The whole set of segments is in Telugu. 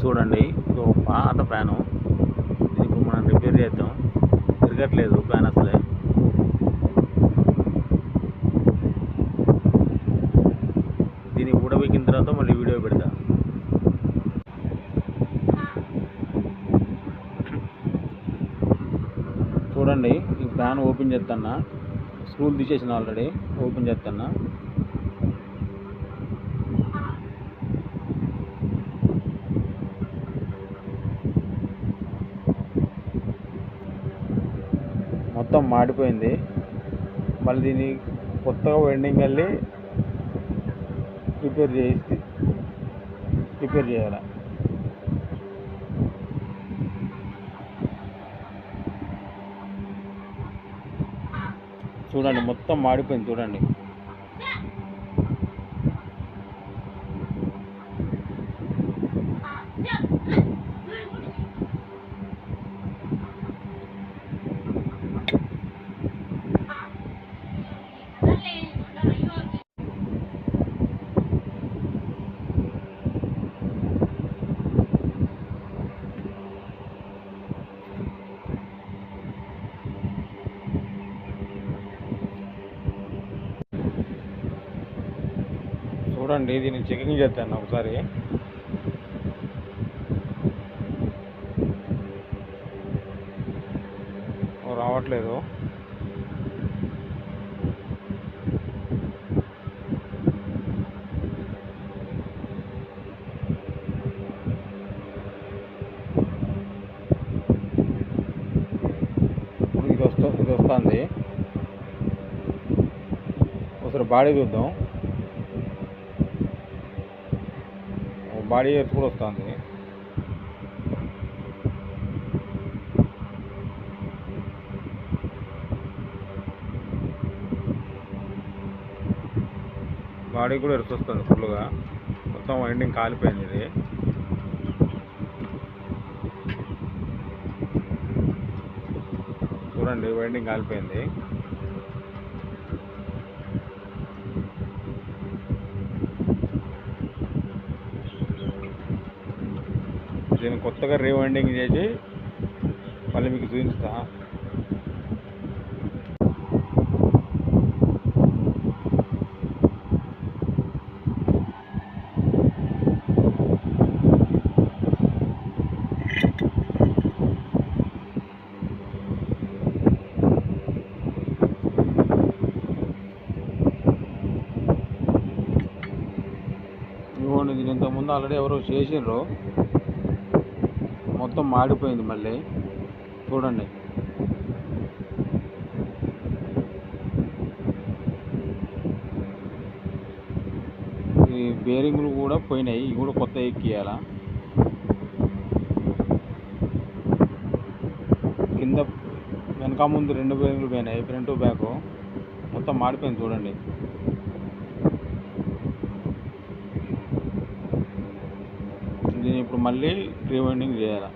చూడండి, ఇది ఒక పాత ఫ్యాను. ఇది ఇప్పుడు మనం రిపేర్ చేద్దాం. తిరగట్లేదు ఫ్యాన్ అసలే. దీన్ని ఊడబెక్కిన తర్వాత మళ్ళీ వీడియో పెడతా. చూడండి, ఈ ఫ్యాన్ ఓపెన్ చేస్తున్నా. స్క్రూలు తీసేసిన ఆల్రెడీ. ఓపెన్ చేస్తున్నా. మొత్తం మాడిపోయింది. మళ్ళీ దీన్ని కొత్తగా వెండింగ్ వెళ్ళి రిపేర్ చేయాలి. చూడండి, మొత్తం మాడిపోయింది. చూడండి, చూడండి, దీన్ని చెకింగ్ చేస్తాను ఒకసారి. రావట్లేదు. ఇది వస్తుంది. ఒకసారి బాడీ చూద్దాం. బాడీ ఎయిర్స్ కూడా వస్తుంది. బాడీ కూడా ఎయిర్స్ వస్తుంది ఫుల్గా. మొత్తం వైండింగ్ కాలిపోయింది. ఇది చూడండి, వైండింగ్ కాలిపోయింది. దీన్ని కొత్తగా రీవైండింగ్ చేసి మళ్ళీ మీకు చూపిస్తా. ఇదిగోండి, దీని ఇంతకుముందు ఆల్రెడీ ఎవరో చేసిండ్రు. మొత్తం మాడిపోయింది. మళ్ళీ చూడండి, ఈ బేరింగ్లు కూడా పోయినాయి. ఇవి కూడా కొత్త ఎక్కియాల. కింద వెనక ముందు 2 బేరింగ్లు పోయినాయి, ఫ్రంట్ బ్యాక్. మొత్తం మాడిపోయింది. చూడండి, దీన్ని ఇప్పుడు మళ్ళీ రీవైండింగ్ చేయాలి.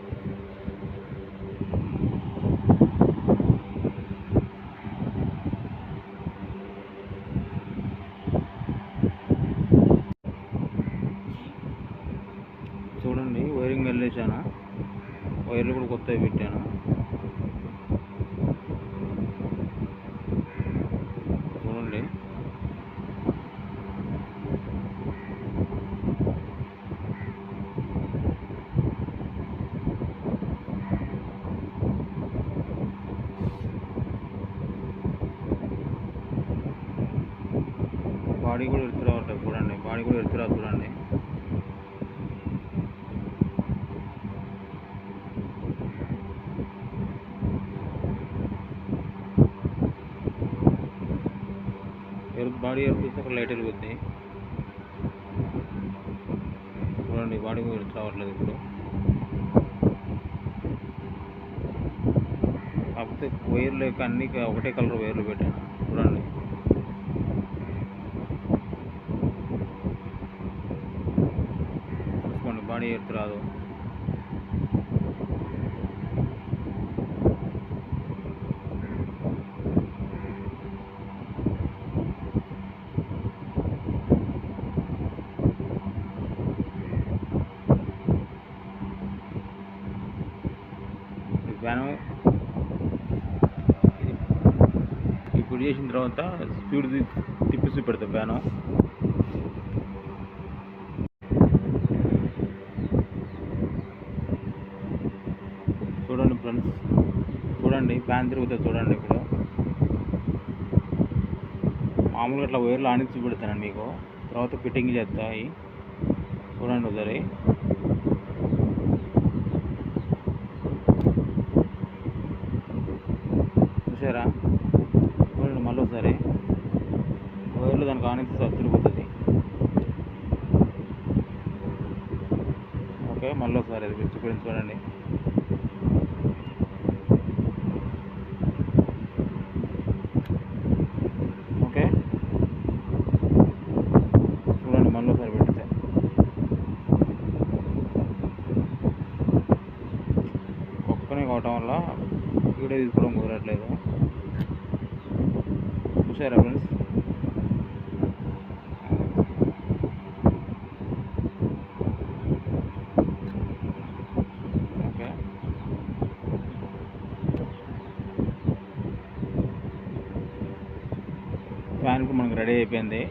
చూడండి, వైరింగ్ వెళ్ళేసాను. వైర్లు కూడా కొత్తవి పెట్టాను. చూడండి, బాడీ కూడా ఎత్తి రావట్లేదు. చూడండి, బాడీ కూడా ఎత్తి రాదు. చూడండి, బాడీ ఎయిర్ అక్కడ లైట్ వెలుగుతుంది. చూడండి, బాడీ కూడా ఎత్తి రావట్లేదు ఇప్పుడు. కాకపోతే వైర్లు అన్నీ ఒకటే కలర్ వైర్లు పెట్టాను. చూడండి, చూసుకోండి, బాడీ ఎత్తి రాదు. ఫ్యాను ఇప్పుడు చేసిన తర్వాత స్పీడ్ తిప్పి చూపెడతా ఫ్యాను. చూడండి ఫ్రెండ్స్, చూడండి ఫ్యాన్ తిరుగుతుంది చూడండి. ఇప్పుడు మామూలుగా అట్లా వైర్లు ఆనిచ్చి పెడతానండి మీకు, తర్వాత ఫిట్టింగ్ చేస్తాయి. చూడండి ఒకసారి. చూసారా? చూడండి మళ్ళీ ఒకసారి వైర్లు దానికి ఆనిస్తే తిరుగుతుంది. ఓకే, మళ్ళీ ఒకసారి అది చూపించి చూడండి. ఓకే, చూడండి మళ్ళీ ఒకసారి పెట్టితే ఒక్కనే కావటం వల్ల వీడియో తీసుకోవడం కుదరట్లేదు. చూసారా ఫ్రెండ్స్? ఓకే, ఫ్యాన్ ఇప్పుడు మనకు రెడీ అయిపోయింది.